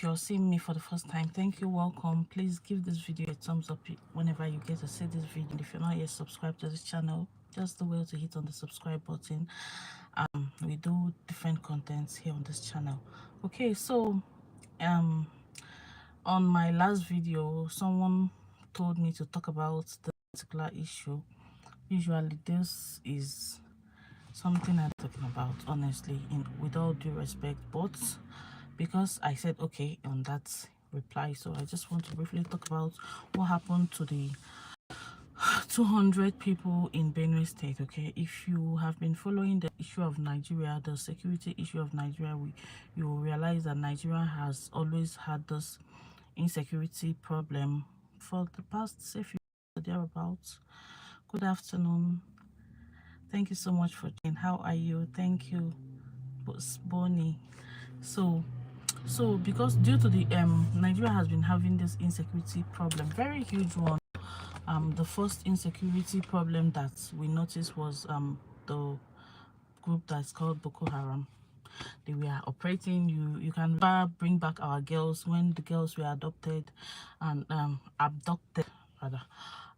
you're seeing me for the first time, thank you, welcome. Please give this video a thumbs up whenever you get to see this video. And if you're not yet subscribed to this channel, just the way to hit on the subscribe button. We do different contents here on this channel. Okay, so on my last video, someone told me to talk about the particular issue. Usually this is something I'm talking about, honestly, with all due respect, but because I said okay on that reply, so I just want to briefly talk about what happened to the 200 people in Benue State. Okay, if you have been following the issue of Nigeria, the security issue of Nigeria, you will realize that Nigeria has always had this insecurity problem for the past, say, few years thereabouts. Good afternoon, thank you so much for joining. How are you? Thank you, Bonnie. So because due to the Nigeria has been having this insecurity problem, very huge one. The first insecurity problem that we noticed was the group that's called Boko Haram. They were operating. You can bring back our girls when the girls were adopted and abducted rather,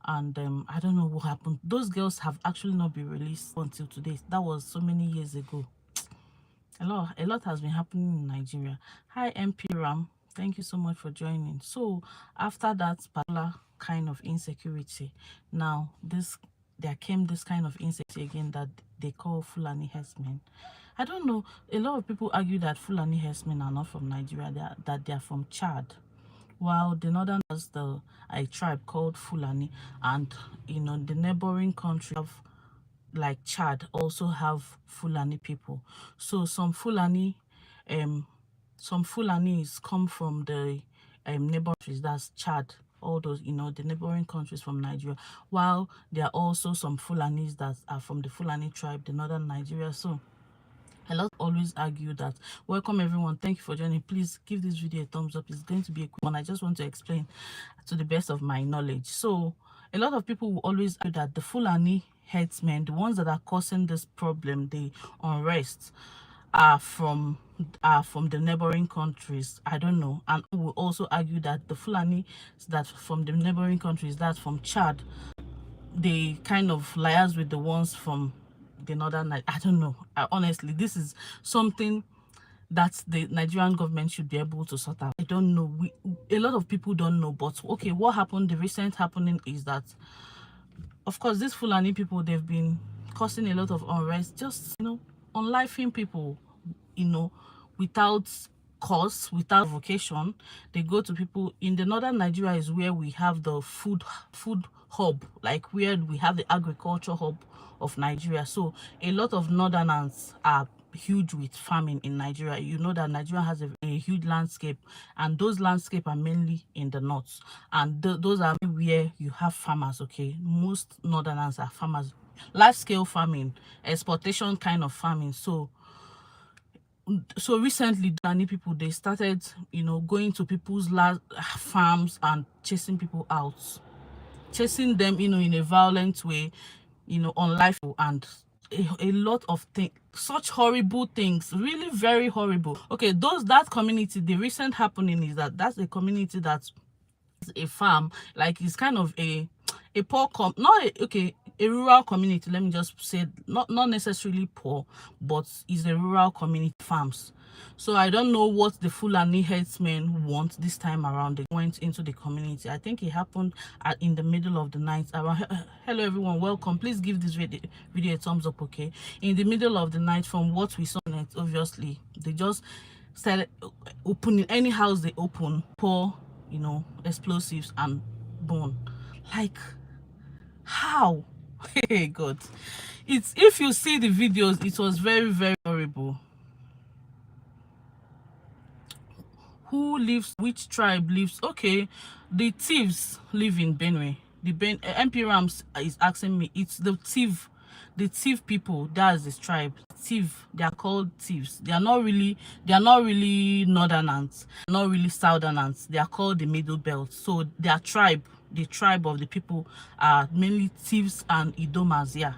and I don't know what happened. Those girls have actually not been released until today. That was so many years ago. A lot has been happening in Nigeria. Hi MP Ram, thank you so much for joining. So after that particular kind of insecurity, now there came this kind of insecurity again that they call Fulani herdsmen. I don't know, a lot of people argue that Fulani herdsmen are not from Nigeria, that they are from Chad, while the northern has a tribe called Fulani, and the neighboring country of like Chad also have Fulani people. So some Fulanis come from the neighboring countries, that's Chad, all those the neighboring countries from Nigeria, while there are also some Fulanis that are from the Fulani tribe, the northern Nigeria. So a lot always argue that. Welcome everyone, thank you for joining. Please give this video a thumbs up. It's going to be a quick one. I just want to explain to the best of my knowledge. So a lot of people will always argue that the Fulani herdsmen, the ones that are causing this problem, the unrest, are from the neighboring countries. I don't know. And will also argue that the Fulani that from the neighboring countries, that's from Chad, they kind of liars with the ones from the northern. I don't know. Honestly, this is something that the Nigerian government should be able to sort out. I don't know. A lot of people don't know. But okay, what happened? The recent happening is that, of course, these Fulani people, they've been causing a lot of unrest, just unlifing people, without cause, without vocation. They go to people in the northern Nigeria is where we have the food hub, like where we have the agriculture hub of Nigeria. So a lot of northerners are huge with farming in Nigeria. You know that Nigeria has a huge landscape, and those landscape are mainly in the north, and those are where you have farmers. Okay, most northerners are farmers, large scale farming, exportation kind of farming. So recently many people, they started going to people's farms and chasing people out, chasing them in a violent way, unlifeable, and a lot of things, such horrible things, really very horrible. Okay, that community, the recent happening is that's a community that's a farm, like it's kind of a poor a rural community. Let me just say, not necessarily poor, but it's a rural community, farms. So I don't know what the Fulani herdsmen want this time around. They went into the community. I think it happened in the middle of the night around. Hello everyone, welcome. Please give this video a thumbs up. Okay, in the middle of the night, from what we saw, obviously they just started opening any house they open, pour explosives and burn. Like, how? Hey God, if you see the videos, it was very, very horrible. Who lives, which tribe lives? Okay, the thieves live in Benue. The MP Rams is asking me, it's the thief people, that's this tribe. Thief, they are called thieves. They are not really northerners, not really southerners. They are called the middle belt. So their tribe, the tribe of the people, are mainly thieves and idomas. Yeah,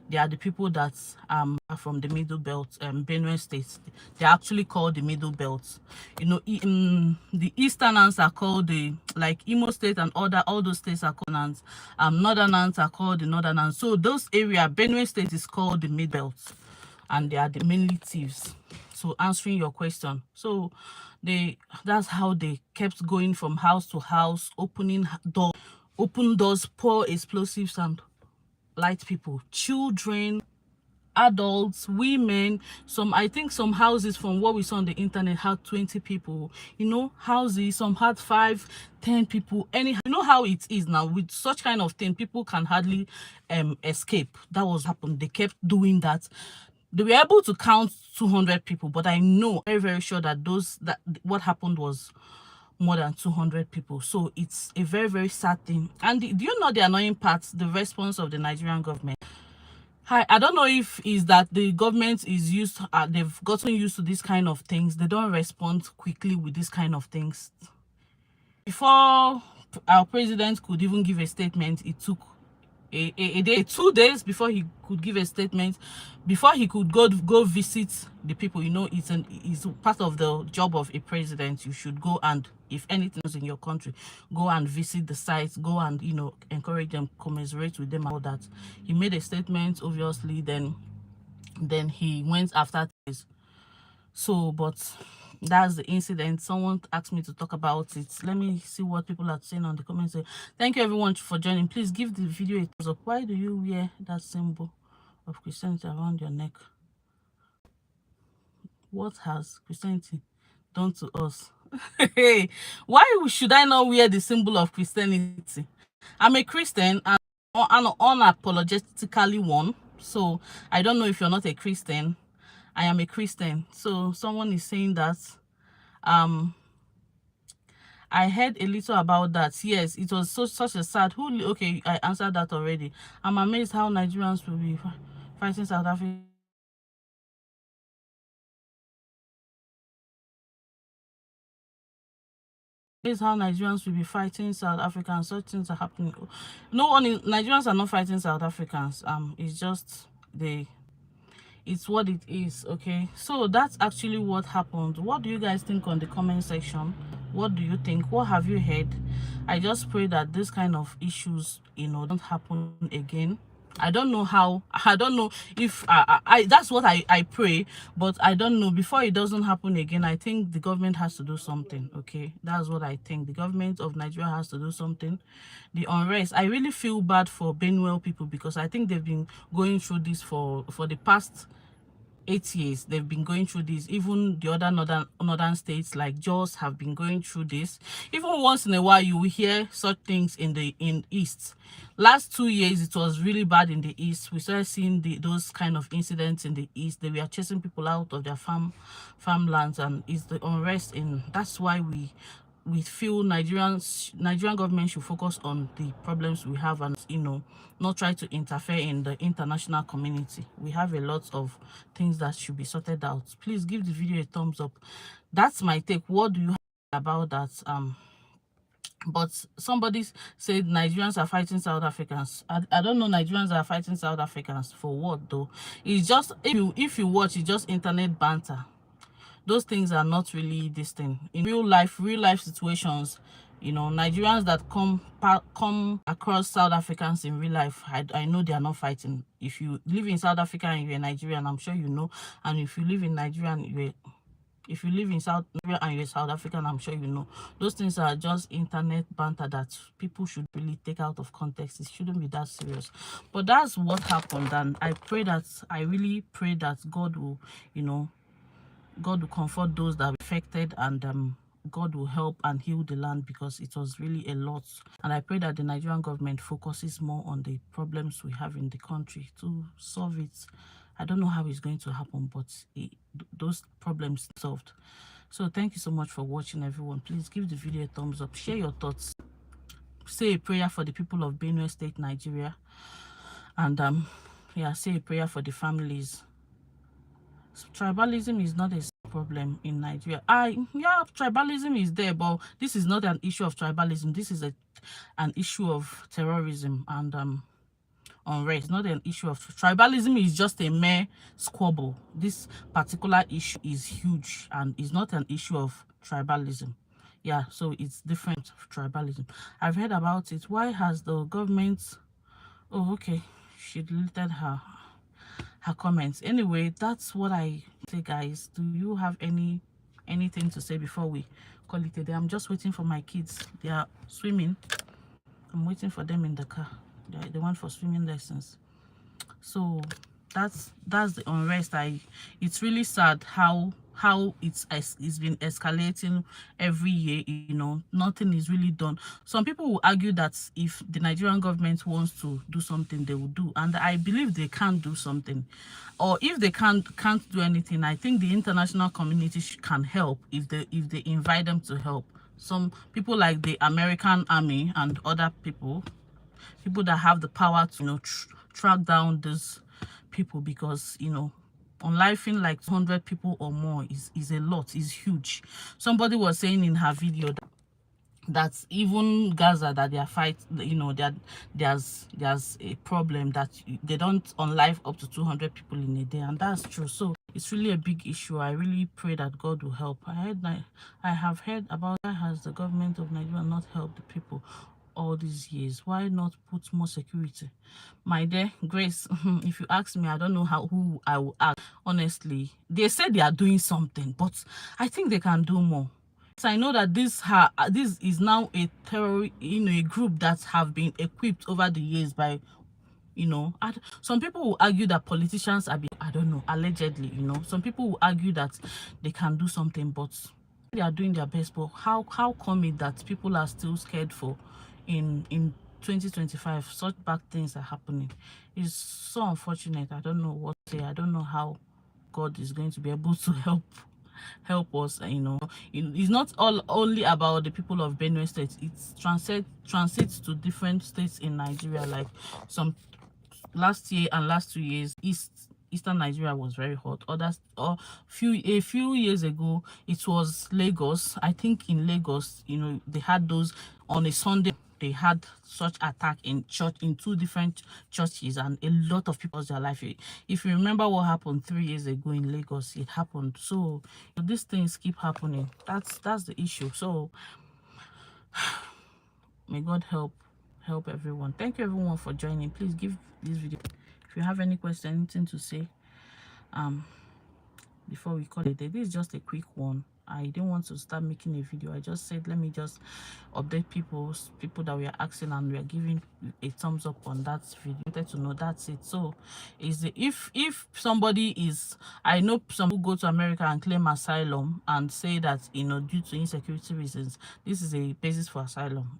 They are the people that are from the Middle Belt, Benue State. They're actually called the Middle Belt. You know, the Easterners are called the, like Imo State and all those states are called Northerners are called the Northerners. So those area, Benue State is called the Middle Belt, and they are the mainly thieves. So answering your question, so that's how they kept going from house to house, open doors, pour explosives and light people, children, adults, women. I think some houses, from what we saw on the internet, had 20 people. You know, houses, some had 5, 10 people. Anyhow, you know how it is now with such kind of thing. People can hardly escape. That was happened. They kept doing that. They were able to count 200 people, but I know very, very sure that what happened was more than 200 people. So it's a very, very sad thing. And do you know the annoying part? The response of the Nigerian government. I don't know if is that the government is they've gotten used to this kind of things. They don't respond quickly with this kind of things. Before our president could even give a statement, it took a day, 2 days before he could give a statement, before he could go visit the people. You know, it's part of the job of a president. You should go, and if anything is in your country, go and visit the sites, go and, you know, encourage them, commiserate with them, all that. He made a statement, obviously, then he went after this. So, but that's the incident. Someone asked me to talk about it. Let me see what people are saying on the comments. Thank you everyone for joining. Please give the video a thumbs up. Why do you wear that symbol of Christianity around your neck? What has Christianity done to us? Hey, why should I not wear the symbol of Christianity? I'm a Christian, and unapologetically one. So I don't know if you're not a Christian. I am a Christian. So someone is saying that I heard a little about that. Yes, it was such a sad. Okay, I answered that already. I'm amazed how Nigerians will be fighting South Africa. Is how Nigerians will be fighting South Africans. Such things are happening. Nigerians are not fighting South Africans. It's just it's what it is. Okay, so that's actually what happened. What do you guys think on the comment section? What do you think? What have you heard? I just pray that this kind of issues, you know, don't happen again. I don't know how. I don't know if that's what I pray, but I don't know. Before it doesn't happen again, I think the government has to do something. Okay, that's what I think. The government of Nigeria has to do something. The unrest, I really feel bad for Benue people, because I think they've been going through this for the past 8 years. They've been going through this. Even the other northern states like Jos have been going through this. Even once in a while you will hear such things in East. Last 2 years it was really bad in the East. We started seeing those kind of incidents in the East. They were chasing people out of their farmlands, and it's the unrest that's why we feel Nigerian government should focus on the problems we have, and, you know, not try to interfere in the international community. We have a lot of things that should be sorted out. Please give the video a thumbs up. That's my take. What do you have about that? But somebody said Nigerians are fighting South Africans. I don't know. Nigerians are fighting South Africans for what though? It's just, if you watch, it's just internet banter. Those things are not really this thing. In real life situations, you know, Nigerians that come across South Africans in real life, I know they are not fighting. If you live in South Africa and you're a Nigerian, I'm sure you know. And if you live in Nigeria and if you live in South Africa and you're South African, I'm sure you know. Those things are just internet banter that people should really take out of context. It shouldn't be that serious. But that's what happened, and I really pray that God will, you know, God will comfort those that are affected, and God will help and heal the land, because it was really a lot. And I pray that the Nigerian government focuses more on the problems we have in the country to solve it. I don't know how it's going to happen, but those problems solved. So thank you so much for watching, everyone. Please give the video a thumbs up, share your thoughts, say a prayer for the people of Benue State, Nigeria, and yeah, say a prayer for the families. So tribalism is not a problem in Nigeria. Yeah, tribalism is there, but this is not an issue of tribalism. This is an issue of terrorism, and unrest. It's not an issue of tribalism. Is just a mere squabble. This particular issue is huge and is not an issue of tribalism. Yeah, so it's different from tribalism. I've heard about it. Why has the government... Oh, okay, she deleted her comments. Anyway, that's what I say, guys. Do you have anything to say before we call it a day? I'm just waiting for my kids. They are swimming. I'm waiting for them in the car. They went for swimming lessons. So that's the unrest. It's really sad how it's been escalating every year. You know, nothing is really done. Some people will argue that if the Nigerian government wants to do something, they will do, and I believe they can do something. Or if they can't do anything, I think the international community can help if they invite them to help. Some people like the American army and other people that have the power to, you know, track down these people, because, you know, unlifing like 100 people or more is a lot, is huge. Somebody was saying in her video that even Gaza, that they are you know, that there's a problem that they don't unlife up to 200 people in a day, and that's true. So it's really a big issue. I really pray that God will help. I have heard about, why has the government of Nigeria not helped the people all these years? Why not put more security? My dear Grace, if you ask me, I don't know who I will ask. Honestly, they say they are doing something, but I think they can do more. So I know that this is now a terror, you know, a group that have been equipped over the years by, you know, some people will argue that politicians are I don't know, allegedly, you know, some people will argue that they can do something, but they are doing their best. But how come it that people are still scared for in 2025 such bad things are happening? It's so unfortunate. I don't know what to say. I don't know how God is going to be able to help us. You know, it's not only about the people of Benue State. It's transits to different states in Nigeria. Like some last year and last 2 years, Eastern Nigeria was very hot. A few years ago, it was Lagos. I think in Lagos, you know, they had those on a Sunday. They had such attack in 2 different churches, and a lot of people lost their life. If you remember what happened 3 years ago in Lagos, it happened. So these things keep happening. That's the issue. So may God help everyone. Thank you everyone for joining. Please give this video, if you have any question, anything to say, before we call it a day. This is just a quick one. I didn't want to start making a video. I just said, let me just update people that we are asking, and we are giving a thumbs up on that video. I wanted to know, that's it. So if somebody is, I know some who go to America and claim asylum and say that, you know, due to insecurity reasons, this is a basis for asylum.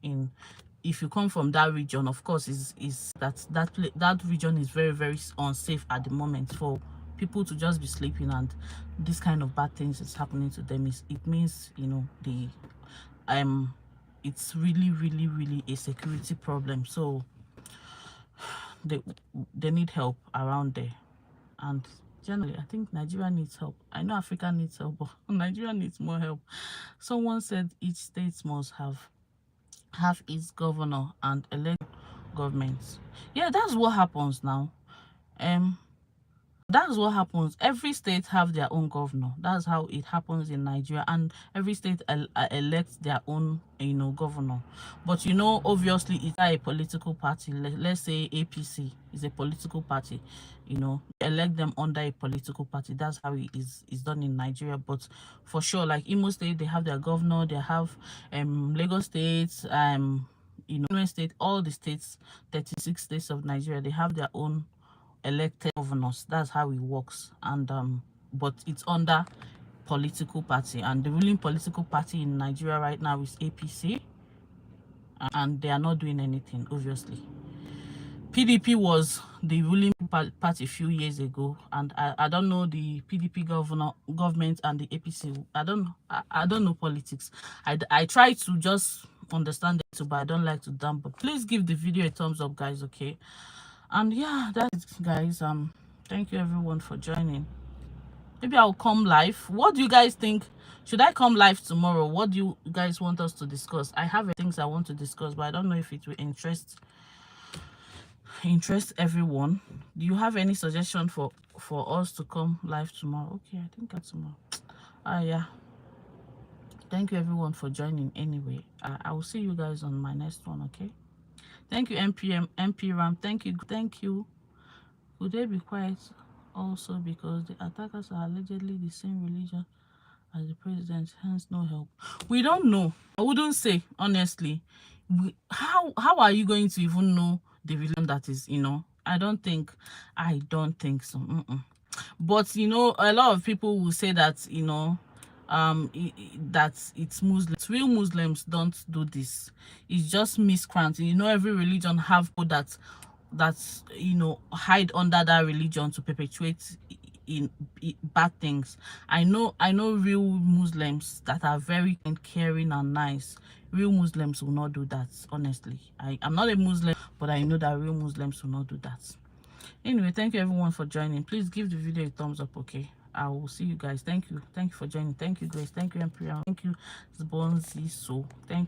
If you come from that region, of course, that region is very, very unsafe at the moment for people to just be sleeping, and this kind of bad things is happening to them. It means, you know, it's really, really, really a security problem. So they need help around there, and generally I think Nigeria needs help. I know Africa needs help, but Nigeria needs more help. Someone said each state must have its governor and elect governments. Yeah, that's what happens now. That's what happens. Every state have their own governor. That's how it happens in Nigeria, and every state elects their own, you know, governor. But, you know, obviously it's a political party. Let's say APC is a political party, you know, elect them under a political party. That's how it is done in Nigeria. But for sure, like Imo State, they have their governor. They have Lagos State, you know, Benue State, all the states, 36 states of Nigeria, they have their own elected governors. That's how it works. And but it's under political party, and the ruling political party in Nigeria right now is APC, and they are not doing anything. Obviously, PDP was the ruling party a few years ago, and I don't know the PDP government and the APC. I don't know politics. I try to just understand it too, but I don't like to dump. But please give the video a thumbs up, guys. Okay. And yeah, that's it, guys. Thank you everyone for joining. Maybe I'll come live. What do you guys think? Should I come live tomorrow? What do you guys want us to discuss? I have things I want to discuss, but I don't know if it will interest interest everyone. Do you have any suggestion for us to come live tomorrow? Okay, I think that's tomorrow. Yeah, thank you everyone for joining. Anyway, I will see you guys on my next one. Okay, thank you MP Ram. Thank you. Could they be quiet also, because the attackers are allegedly the same religion as the president, hence no help? We don't know. I wouldn't say, honestly. How are you going to even know the religion that is, I don't think so. But a lot of people will say that, that it's Muslims. Real Muslims don't do this. It's just miscreants. Every religion have people that hide under that religion to perpetuate in bad things. I know real Muslims that are very caring and nice. Real Muslims will not do that. Honestly, I'm not a Muslim, but I know that real Muslims will not do that. Anyway, thank you everyone for joining. Please give the video a thumbs up. Okay, I will see you guys. Thank you for joining. Thank you, Grace. Thank you, Imperial. Thank you, Zbonzi. So thank you.